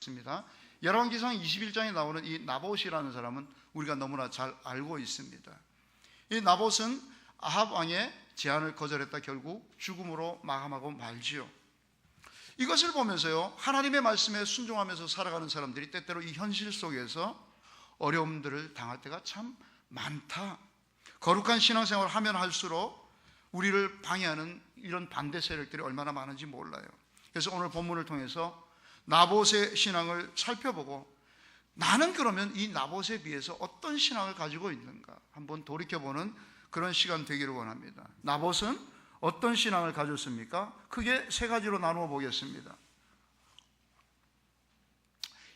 있습니다. 열왕기상 21장에 나오는 이 나봇이라는 사람은 우리가 너무나 잘 알고 있습니다. 이 나봇은 아합 왕의 제안을 거절했다 결국 죽음으로 마감하고 말지요. 이것을 보면서요, 하나님의 말씀에 순종하면서 살아가는 사람들이 때때로 이 현실 속에서 어려움들을 당할 때가 참 많다. 거룩한 신앙생활을 하면 할수록 우리를 방해하는 이런 반대 세력들이 얼마나 많은지 몰라요. 그래서 오늘 본문을 통해서 나봇의 신앙을 살펴보고 나는 그러면 이 나봇에 비해서 어떤 신앙을 가지고 있는가 한번 돌이켜보는 그런 시간 되기를 원합니다. 나봇은 어떤 신앙을 가졌습니까? 크게 세 가지로 나누어 보겠습니다.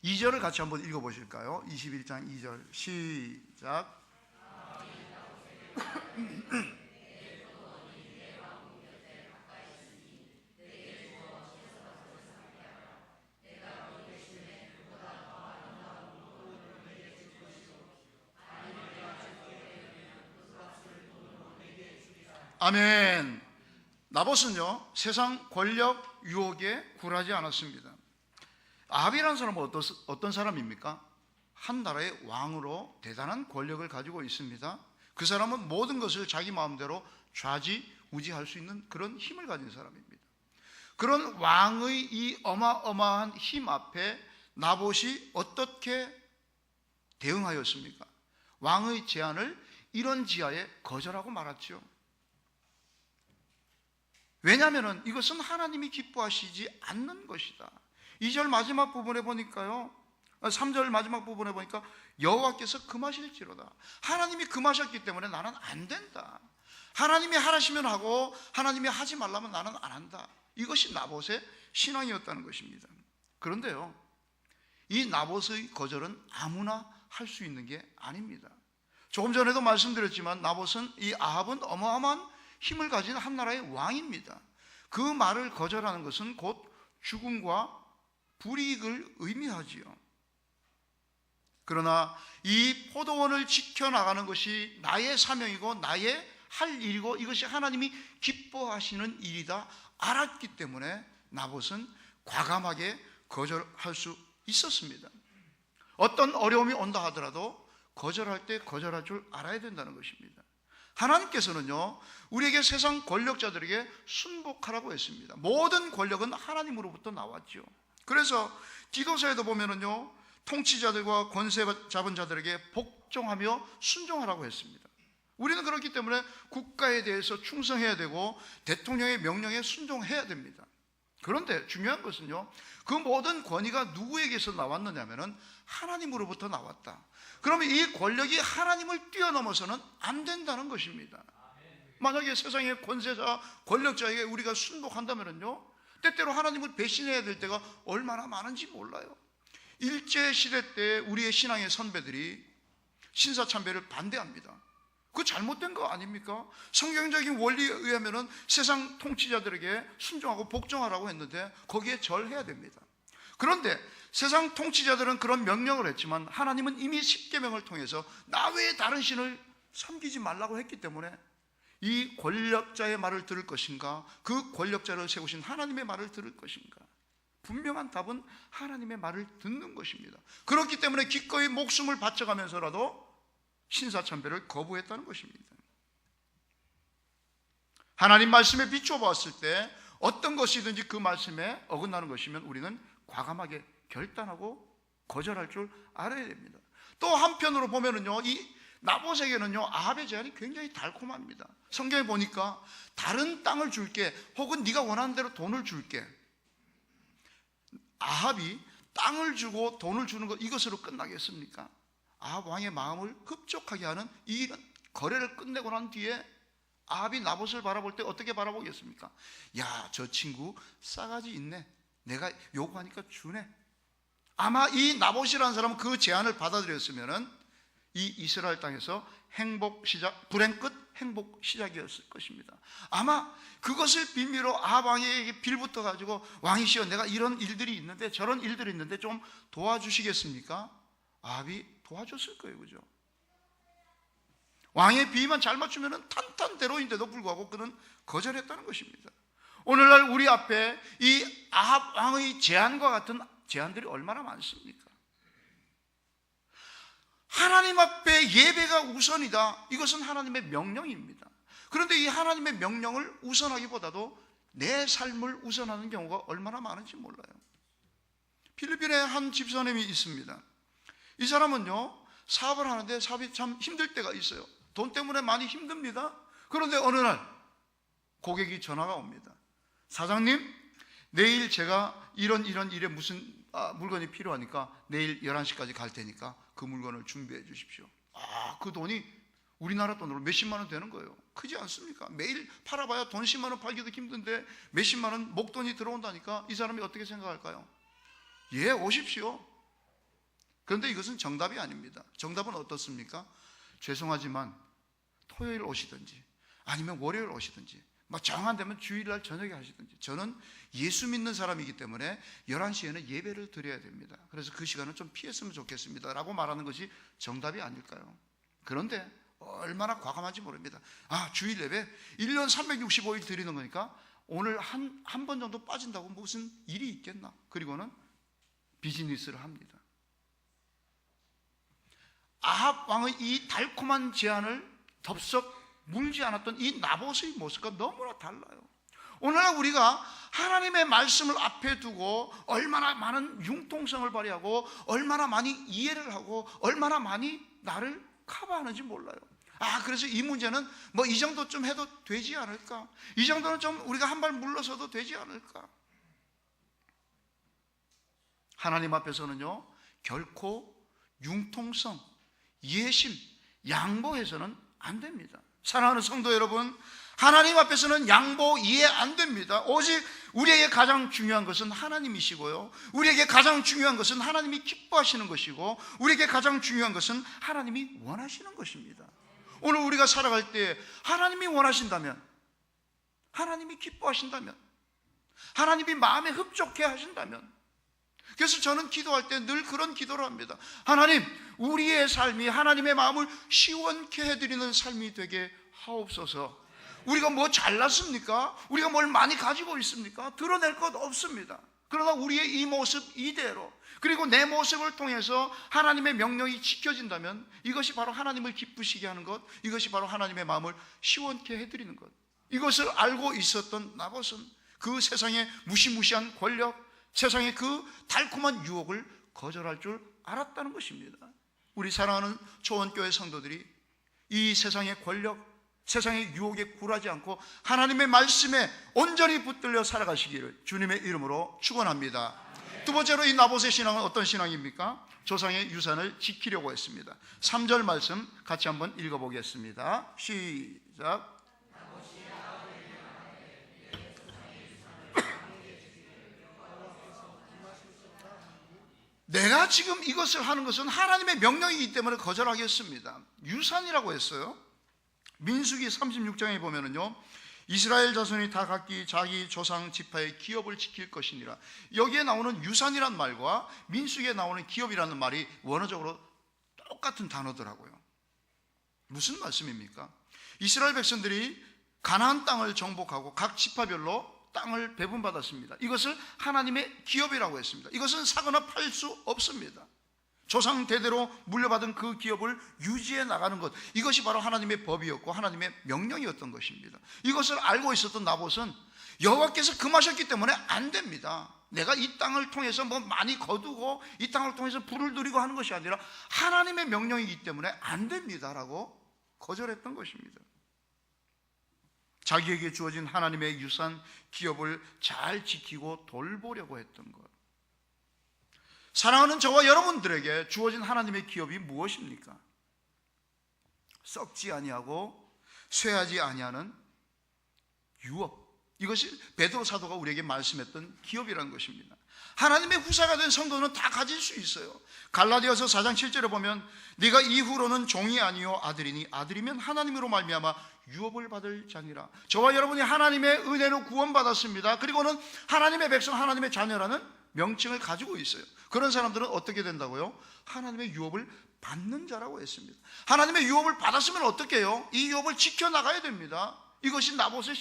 2절을 같이 한번 읽어보실까요? 21장 2절 시작. 아멘. 나봇은요, 세상 권력 유혹에 굴하지 않았습니다. 아합이라는 사람은 어떤 사람입니까? 한 나라의 왕으로 대단한 권력을 가지고 있습니다. 그 사람은 모든 것을 자기 마음대로 좌지우지할 수 있는 그런 힘을 가진 사람입니다. 그런 왕의 이 어마어마한 힘 앞에 나봇이 어떻게 대응하였습니까? 왕의 제안을 이런 지하에 거절하고 말았죠. 왜냐하면 이것은 하나님이 기뻐하시지 않는 것이다. 2절 마지막 부분에 보니까요, 3절 마지막 부분에 보니까 여호와께서 금하실지로다. 하나님이 금하셨기 때문에 나는 안 된다. 하나님이 하라시면 하고 하나님이 하지 말라면 나는 안 한다. 이것이 나봇의 신앙이었다는 것입니다. 그런데요, 이 나봇의 거절은 아무나 할 수 있는 게 아닙니다. 조금 전에도 말씀드렸지만 나봇은 이 아합은 어마어마한 힘을 가진 한 나라의 왕입니다. 그 말을 거절하는 것은 곧 죽음과 불이익을 의미하지요. 그러나 이 포도원을 지켜나가는 것이 나의 사명이고 나의 할 일이고 이것이 하나님이 기뻐하시는 일이다 알았기 때문에 나봇은 과감하게 거절할 수 있었습니다. 어떤 어려움이 온다 하더라도 거절할 때 거절할 줄 알아야 된다는 것입니다. 하나님께서는요, 우리에게 세상 권력자들에게 순복하라고 했습니다. 모든 권력은 하나님으로부터 나왔죠. 그래서 디도서에도 보면은요, 통치자들과 권세 잡은 자들에게 복종하며 순종하라고 했습니다. 우리는 그렇기 때문에 국가에 대해서 충성해야 되고 대통령의 명령에 순종해야 됩니다. 그런데 중요한 것은요, 그 모든 권위가 누구에게서 나왔느냐면은 하나님으로부터 나왔다. 그러면 이 권력이 하나님을 뛰어넘어서는 안 된다는 것입니다. 만약에 세상의 권세자, 권력자에게 우리가 순복한다면요, 때때로 하나님을 배신해야 될 때가 얼마나 많은지 몰라요. 일제시대 때 우리의 신앙의 선배들이 신사참배를 반대합니다. 그거 잘못된 거 아닙니까? 성경적인 원리에 의하면 세상 통치자들에게 순종하고 복종하라고 했는데 거기에 절해야 됩니다. 그런데 세상 통치자들은 그런 명령을 했지만 하나님은 이미 십계명을 통해서 나 외에 다른 신을 섬기지 말라고 했기 때문에 이 권력자의 말을 들을 것인가, 그 권력자를 세우신 하나님의 말을 들을 것인가, 분명한 답은 하나님의 말을 듣는 것입니다. 그렇기 때문에 기꺼이 목숨을 바쳐가면서라도 신사참배를 거부했다는 것입니다. 하나님 말씀에 비추어 봤을 때 어떤 것이든지 그 말씀에 어긋나는 것이면 우리는 과감하게 결단하고 거절할 줄 알아야 됩니다. 또 한편으로 보면은요, 이 나봇에게는요, 아합의 제안이 굉장히 달콤합니다. 성경에 보니까 다른 땅을 줄게, 혹은 네가 원하는 대로 돈을 줄게. 아합이 땅을 주고 돈을 주는 것, 이것으로 끝나겠습니까? 아합 왕의 마음을 흡족하게 하는 이 거래를 끝내고 난 뒤에 아합이 나봇을 바라볼 때 어떻게 바라보겠습니까? 야, 저 친구 싸가지 있네. 내가 요구하니까 주네. 아마 이 나봇이라는 사람은 그 제안을 받아들였으면 이 이스라엘 땅에서 행복 시작, 불행 끝 행복 시작이었을 것입니다. 아마 그것을 빌미로 아합 왕에게 빌붙어 가지고 왕이시여, 내가 이런 일들이 있는데 저런 일들이 있는데 좀 도와주시겠습니까? 아합이 도와줬을 거예요, 그죠? 왕의 비위만 잘 맞추면 탄탄대로인데도 불구하고 그는 거절했다는 것입니다. 오늘날 우리 앞에 이 아합 왕의 제안과 같은 제한들이 얼마나 많습니까? 하나님 앞에 예배가 우선이다. 이것은 하나님의 명령입니다. 그런데 이 하나님의 명령을 우선하기보다도 내 삶을 우선하는 경우가 얼마나 많은지 몰라요. 필리핀에 한 집사님이 있습니다. 이 사람은요, 사업을 하는데 사업이 참 힘들 때가 있어요. 돈 때문에 많이 힘듭니다. 그런데 어느 날 고객이 전화가 옵니다. 사장님, 내일 제가 이런 일에 무슨 물건이 필요하니까 내일 11시까지 갈 테니까 그 물건을 준비해 주십시오. 그 돈이 우리나라 돈으로 몇십만 원 되는 거예요. 크지 않습니까? 매일 팔아봐야 돈 10만 원 팔기도 힘든데 몇십만 원 목돈이 들어온다니까 이 사람이 어떻게 생각할까요? 예, 오십시오. 그런데 이것은 정답이 아닙니다. 정답은 어떻습니까? 죄송하지만 토요일 오시든지 아니면 월요일 오시든지 정한 되면 주일날 저녁에 하시든지, 저는 예수 믿는 사람이기 때문에 11시에는 예배를 드려야 됩니다. 그래서 그 시간은 좀 피했으면 좋겠습니다 라고 말하는 것이 정답이 아닐까요? 그런데 얼마나 과감한지 모릅니다. 주일 예배 1년 365일 드리는 거니까 오늘 한 번 정도 빠진다고 무슨 일이 있겠나. 그리고는 비즈니스를 합니다. 아합 왕의 이 달콤한 제안을 덥석 물지 않았던 이 나봇의 모습과 너무나 달라요. 오늘날 우리가 하나님의 말씀을 앞에 두고 얼마나 많은 융통성을 발휘하고 얼마나 많이 이해를 하고 얼마나 많이 나를 커버하는지 몰라요. 그래서 이 문제는 이 정도쯤 해도 되지 않을까? 이 정도는 좀 우리가 한 발 물러서도 되지 않을까? 하나님 앞에서는요, 결코 융통성, 예심, 양보해서는 안 됩니다. 사랑하는 성도 여러분, 하나님 앞에서는 양보, 이해 안 됩니다. 오직 우리에게 가장 중요한 것은 하나님이시고요, 우리에게 가장 중요한 것은 하나님이 기뻐하시는 것이고, 우리에게 가장 중요한 것은 하나님이 원하시는 것입니다. 오늘 우리가 살아갈 때 하나님이 원하신다면, 하나님이 기뻐하신다면, 하나님이 마음에 흡족해 하신다면, 그래서 저는 기도할 때 늘 그런 기도를 합니다. 하나님, 우리의 삶이 하나님의 마음을 시원케 해드리는 삶이 되게 하옵소서. 우리가 뭐 잘났습니까? 우리가 뭘 많이 가지고 있습니까? 드러낼 것 없습니다. 그러나 우리의 이 모습 이대로, 그리고 내 모습을 통해서 하나님의 명령이 지켜진다면 이것이 바로 하나님을 기쁘시게 하는 것, 이것이 바로 하나님의 마음을 시원케 해드리는 것. 이것을 알고 있었던 나봇은 그 세상의 무시무시한 권력, 세상의 그 달콤한 유혹을 거절할 줄 알았다는 것입니다. 우리 사랑하는 초원교회 성도들이 이 세상의 권력, 세상의 유혹에 굴하지 않고 하나님의 말씀에 온전히 붙들려 살아가시기를 주님의 이름으로 축원합니다. 두 번째로 이 나봇의 신앙은 어떤 신앙입니까? 조상의 유산을 지키려고 했습니다. 3절 말씀 같이 한번 읽어보겠습니다. 시작. 내가 지금 이것을 하는 것은 하나님의 명령이기 때문에 거절하겠습니다. 유산이라고 했어요. 민수기 36장에 보면은요, 이스라엘 자손이 다 각기 자기 조상 지파의 기업을 지킬 것이니라. 여기에 나오는 유산이란 말과 민수기에 나오는 기업이라는 말이 원어적으로 똑같은 단어더라고요. 무슨 말씀입니까? 이스라엘 백성들이 가나안 땅을 정복하고 각 지파별로 땅을 배분받았습니다. 이것을 하나님의 기업이라고 했습니다. 이것은 사거나 팔 수 없습니다. 조상 대대로 물려받은 그 기업을 유지해 나가는 것, 이것이 바로 하나님의 법이었고 하나님의 명령이었던 것입니다. 이것을 알고 있었던 나봇은 여호와께서 금하셨기 때문에 안 됩니다. 내가 이 땅을 통해서 많이 거두고 이 땅을 통해서 부를 누리고 하는 것이 아니라 하나님의 명령이기 때문에 안 됩니다라고 거절했던 것입니다. 자기에게 주어진 하나님의 유산, 기업을 잘 지키고 돌보려고 했던 것. 사랑하는 저와 여러분들에게 주어진 하나님의 기업이 무엇입니까? 썩지 아니하고 쇠하지 아니하는 유업. 이것이 베드로 사도가 우리에게 말씀했던 기업이라는 것입니다. 하나님의 후사가 된 성도는 다 가질 수 있어요. 갈라디아서 4장 7절에 보면 네가 이후로는 종이 아니요 아들이니 아들이면 하나님으로 말미암아 유업을 받을 자니라. 저와 여러분이 하나님의 은혜로 구원받았습니다. 그리고는 하나님의 백성, 하나님의 자녀라는 명칭을 가지고 있어요. 그런 사람들은 어떻게 된다고요? 하나님의 유업을 받는 자라고 했습니다. 하나님의 유업을 받았으면 어떻게 해요? 이 유업을 지켜나가야 됩니다. 이것이 나봇의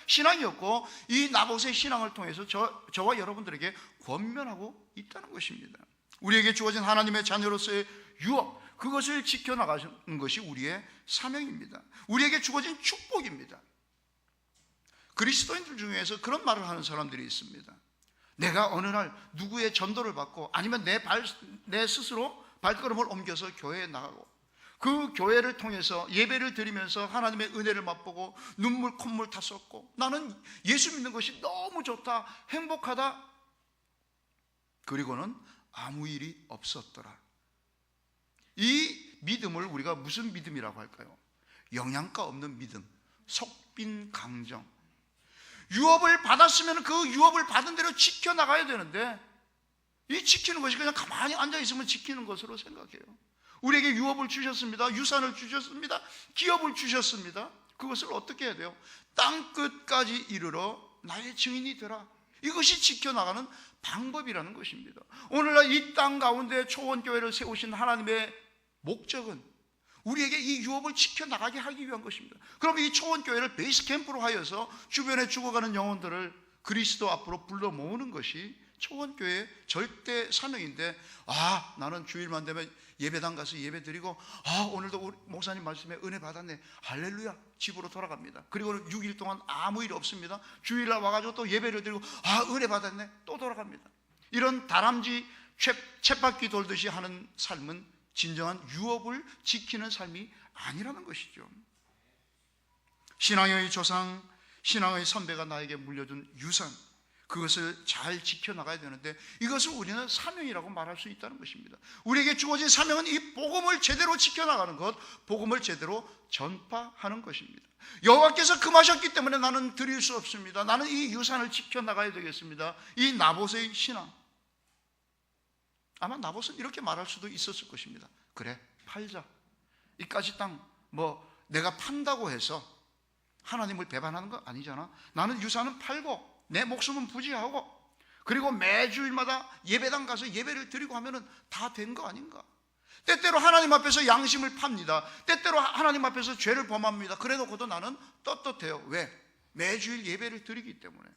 신앙이었고, 이 나봇의 신앙을 통해서 저와 여러분들에게 권면하고 있다는 것입니다. 우리에게 주어진 하나님의 자녀로서의 유업, 그것을 지켜나가는 것이 우리의 사명입니다. 우리에게 주어진 축복입니다. 그리스도인들 중에서 그런 말을 하는 사람들이 있습니다. 내가 어느 날 누구의 전도를 받고, 아니면 내 스스로 발걸음을 옮겨서 교회에 나가고, 그 교회를 통해서 예배를 드리면서 하나님의 은혜를 맛보고 눈물 콧물 다 쏟고, 나는 예수 믿는 것이 너무 좋다, 행복하다, 그리고는 아무 일이 없었더라. 이 믿음을 우리가 무슨 믿음이라고 할까요? 영양가 없는 믿음, 속빈 강정. 유업을 받았으면 그 유업을 받은 대로 지켜나가야 되는데, 이 지키는 것이 그냥 가만히 앉아있으면 지키는 것으로 생각해요. 우리에게 유업을 주셨습니다. 유산을 주셨습니다. 기업을 주셨습니다. 그것을 어떻게 해야 돼요? 땅끝까지 이르러 나의 증인이 되라. 이것이 지켜나가는 방법이라는 것입니다. 오늘날 이 땅 가운데 초원교회를 세우신 하나님의 목적은 우리에게 이 유업을 지켜나가게 하기 위한 것입니다. 그럼 이 초원교회를 베이스 캠프로 하여서 주변에 죽어가는 영혼들을 그리스도 앞으로 불러 모으는 것이 초원교회의 절대 사명인데, 나는 주일만 되면 예배당 가서 예배 드리고, 오늘도 우리 목사님 말씀에 은혜 받았네, 할렐루야, 집으로 돌아갑니다. 그리고 6일 동안 아무 일 없습니다. 주일날 와가지고 또 예배를 드리고, 은혜 받았네, 또 돌아갑니다. 이런 다람쥐 쳇바퀴 돌듯이 하는 삶은 진정한 유업을 지키는 삶이 아니라는 것이죠. 신앙의 조상, 신앙의 선배가 나에게 물려준 유산, 그것을 잘 지켜나가야 되는데, 이것을 우리는 사명이라고 말할 수 있다는 것입니다. 우리에게 주어진 사명은 이 복음을 제대로 지켜나가는 것, 복음을 제대로 전파하는 것입니다. 여호와께서 금하셨기 때문에 나는 드릴 수 없습니다. 나는 이 유산을 지켜나가야 되겠습니다. 이 나봇의 신앙, 아마 나봇은 이렇게 말할 수도 있었을 것입니다. 그래, 팔자. 이까지 땅 내가 판다고 해서 하나님을 배반하는 거 아니잖아. 나는 유산은 팔고 내 목숨은 부지하고, 그리고 매주일마다 예배당 가서 예배를 드리고 하면은 다 된 거 아닌가. 때때로 하나님 앞에서 양심을 팝니다. 때때로 하나님 앞에서 죄를 범합니다. 그래놓고도 나는 떳떳해요. 왜? 매주일 예배를 드리기 때문에.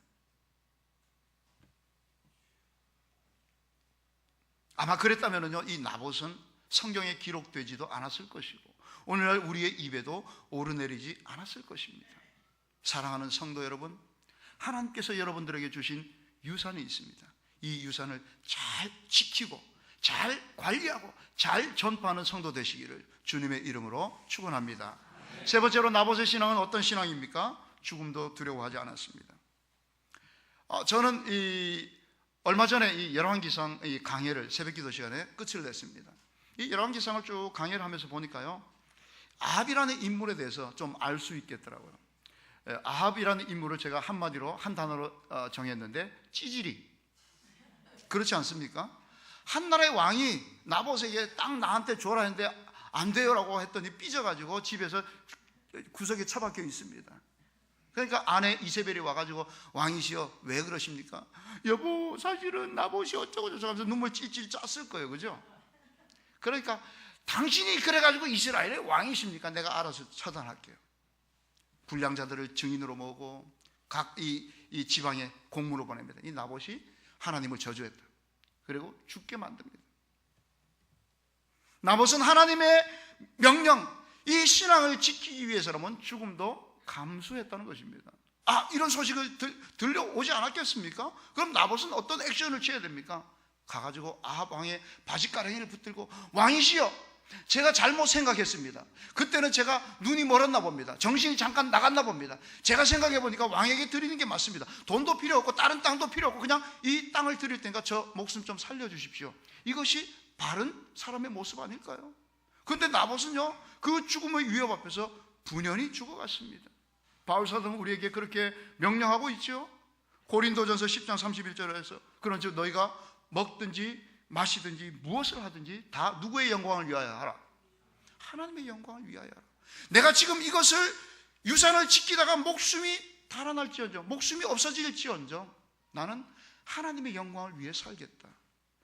아마 그랬다면요, 이 나봇은 성경에 기록되지도 않았을 것이고, 오늘날 우리의 입에도 오르내리지 않았을 것입니다. 사랑하는 성도 여러분, 하나님께서 여러분들에게 주신 유산이 있습니다. 이 유산을 잘 지키고 잘 관리하고 잘 전파하는 성도 되시기를 주님의 이름으로 축원합니다. 세 번째로 나봇의 신앙은 어떤 신앙입니까? 죽음도 두려워하지 않았습니다. 저는 얼마 전에 이 열왕기상 이 강해를 새벽기도 시간에 끝을 냈습니다. 이 열왕기상을 쭉 강해를 하면서 보니까요, 아합이라는 인물에 대해서 좀 알 수 있겠더라고요. 아합이라는 인물을 제가 한마디로 한 단어로 정했는데, 찌질이. 그렇지 않습니까? 한 나라의 왕이 나봇에게 딱 나한테 줘라 했는데 안 돼요라고 했더니 삐져가지고 집에서 구석에 처박혀 있습니다. 그러니까 아내 이세벨이 와가지고, 왕이시여 왜 그러십니까? 여보, 사실은 나봇이 어쩌고 저쩌고 하면서 눈물 찔찔 짰을 거예요. 그죠? 그러니까 당신이 그래가지고 이스라엘의 왕이십니까? 내가 알아서 처단할게요. 불량자들을 증인으로 모으고 각 이 지방에 공문을 보냅니다. 이 나봇이 하나님을 저주했다. 그리고 죽게 만듭니다. 나봇은 하나님의 명령, 이 신앙을 지키기 위해서라면 죽음도 감수했다는 것입니다. 이런 소식을 들려오지 않았겠습니까? 그럼 나봇은 어떤 액션을 취해야 됩니까? 가가지고 아합 왕의 바짓가랑이를 붙들고, 왕이시여, 제가 잘못 생각했습니다. 그때는 제가 눈이 멀었나 봅니다. 정신이 잠깐 나갔나 봅니다. 제가 생각해 보니까 왕에게 드리는 게 맞습니다. 돈도 필요 없고 다른 땅도 필요 없고 그냥 이 땅을 드릴 테니까 저 목숨 좀 살려주십시오. 이것이 바른 사람의 모습 아닐까요? 그런데 나봇은요, 그 죽음의 위협 앞에서 분연히 죽어갔습니다. 바울사도는 우리에게 그렇게 명령하고 있죠. 고린도전서 10장 31절에서 그런즉 너희가 먹든지 마시든지 무엇을 하든지 다 누구의 영광을 위하여 하라? 하나님의 영광을 위하여 하라. 내가 지금 이것을 유산을 지키다가 목숨이 달아날지언정, 목숨이 없어질지언정 나는 하나님의 영광을 위해 살겠다.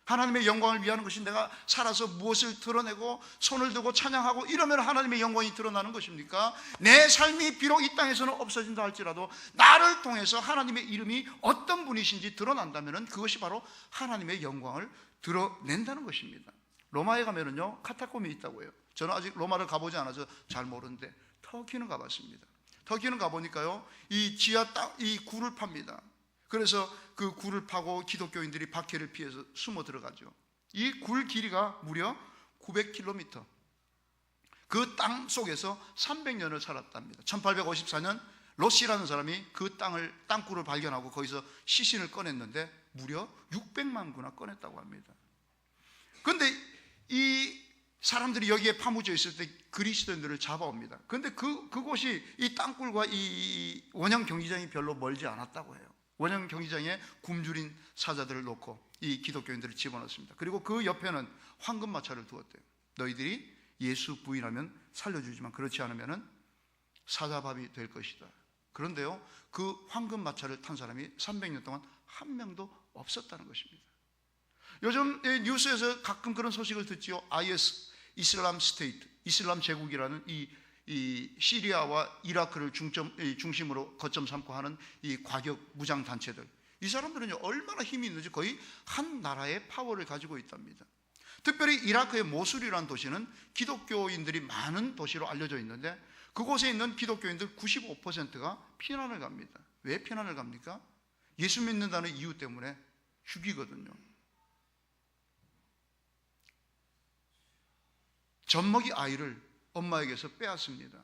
하나님의 영광을 위하는 것이 내가 살아서 무엇을 드러내고 손을 들고 찬양하고 이러면 하나님의 영광이 드러나는 것입니까? 내 삶이 비록 이 땅에서는 없어진다 할지라도 나를 통해서 하나님의 이름이 어떤 분이신지 드러난다면 그것이 바로 하나님의 영광을 드러낸다는 것입니다. 로마에 가면은요, 카타콤이 있다고 해요. 저는 아직 로마를 가보지 않아서 잘 모르는데 터키는 가봤습니다. 터키는 가보니까요, 이 지하 땅, 이 굴을 팝니다. 그래서 그 굴을 파고 기독교인들이 박해를 피해서 숨어 들어가죠. 이 굴 길이가 무려 900km. 그 땅 속에서 300년을 살았답니다. 1854년 로시라는 사람이 그 땅굴을 발견하고 거기서 시신을 꺼냈는데 무려 600만 구나 꺼냈다고 합니다. 그런데 이 사람들이 여기에 파묻혀 있을 때 그리스도인들을 잡아옵니다. 그런데 그곳이 이 땅굴과 이 원형 경기장이 별로 멀지 않았다고 해요. 원형 경기장에 굶주린 사자들을 놓고 이 기독교인들을 집어넣습니다. 그리고 그 옆에는 황금마차를 두었대요. 너희들이 예수 부인하면 살려주지만 그렇지 않으면 사자밥이 될 것이다. 그런데요, 그 황금마차를 탄 사람이 300년 동안 한 명도 없었다는 것입니다. 요즘 뉴스에서 가끔 그런 소식을 듣지요. IS, 이슬람 스테이트, 이슬람 제국이라는 이 시리아와 이라크를 중심으로 거점 삼고 하는 이 과격 무장 단체들, 이 사람들은요 얼마나 힘이 있는지 거의 한 나라의 파워를 가지고 있답니다. 특별히 이라크의 모술이라는 도시는 기독교인들이 많은 도시로 알려져 있는데 그곳에 있는 기독교인들 95%가 피난을 갑니다. 왜 피난을 갑니까? 예수 믿는다는 이유 때문에 죽이거든요. 젖먹이 아이를 엄마에게서 빼앗습니다.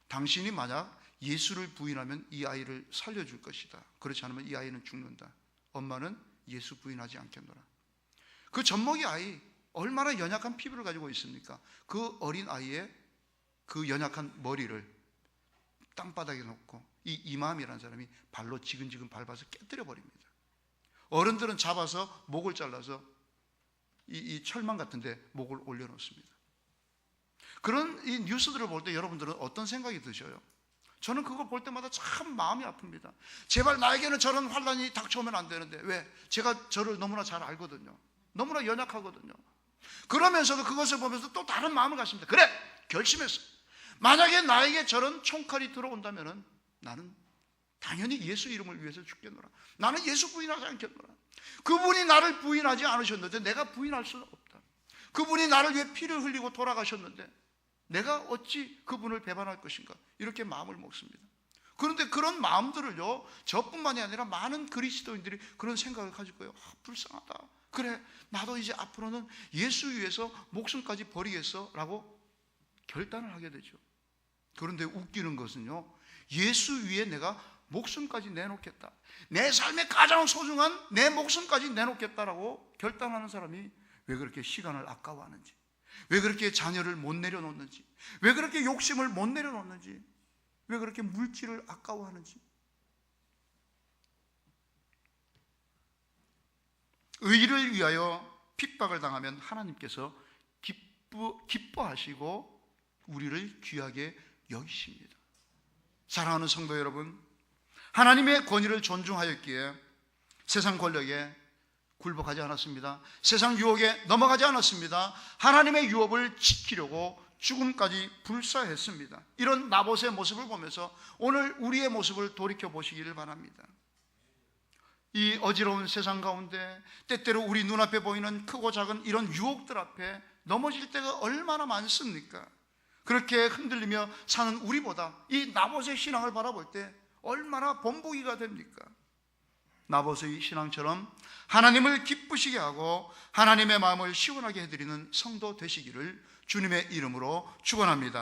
당신이 만약 예수를 부인하면 이 아이를 살려줄 것이다. 그렇지 않으면 이 아이는 죽는다. 엄마는 예수 부인하지 않겠노라. 그 젖먹이 아이 얼마나 연약한 피부를 가지고 있습니까? 그 어린 아이의 그 연약한 머리를 땅바닥에 놓고 이 이맘이라는 사람이 발로 지근지근 밟아서 깨뜨려 버립니다. 어른들은 잡아서 목을 잘라서 이 철망 같은데 목을 올려놓습니다. 그런 이 뉴스들을 볼 때 여러분들은 어떤 생각이 드셔요? 저는 그거 볼 때마다 참 마음이 아픕니다. 제발 나에게는 저런 환난이 닥쳐오면 안 되는데 왜? 제가 저를 너무나 잘 알거든요. 너무나 연약하거든요. 그러면서도 그것을 보면서 또 다른 마음을 갖습니다. 그래! 결심했어. 만약에 나에게 저런 총칼이 들어온다면 나는 당연히 예수 이름을 위해서 죽겠노라. 나는 예수 부인하지 않겠노라. 그분이 나를 부인하지 않으셨는데 내가 부인할 수는 없다. 그분이 나를 위해 피를 흘리고 돌아가셨는데 내가 어찌 그분을 배반할 것인가, 이렇게 마음을 먹습니다. 그런데 그런 마음들을요, 저뿐만이 아니라 많은 그리스도인들이 그런 생각을 가지고요, 불쌍하다, 그래 나도 이제 앞으로는 예수 위해서 목숨까지 버리겠어 라고 결단을 하게 되죠. 그런데 웃기는 것은요, 예수 위에 내가 목숨까지 내놓겠다, 내 삶의 가장 소중한 내 목숨까지 내놓겠다라고 결단하는 사람이 왜 그렇게 시간을 아까워하는지, 왜 그렇게 자녀를 못 내려놓는지, 왜 그렇게 욕심을 못 내려놓는지, 왜 그렇게 물질을 아까워하는지. 의를 위하여 핍박을 당하면 하나님께서 기뻐하시고 우리를 귀하게 여기십니다. 사랑하는 성도 여러분, 하나님의 권위를 존중하였기에 세상 권력에 굴복하지 않았습니다. 세상 유혹에 넘어가지 않았습니다. 하나님의 유업을 지키려고 죽음까지 불사했습니다. 이런 나봇의 모습을 보면서 오늘 우리의 모습을 돌이켜 보시기를 바랍니다. 이 어지러운 세상 가운데 때때로 우리 눈앞에 보이는 크고 작은 이런 유혹들 앞에 넘어질 때가 얼마나 많습니까? 그렇게 흔들리며 사는 우리보다 이 나봇의 신앙을 바라볼 때 얼마나 본보기가 됩니까? 나봇의 신앙처럼 하나님을 기쁘시게 하고 하나님의 마음을 시원하게 해드리는 성도 되시기를 주님의 이름으로 축원합니다.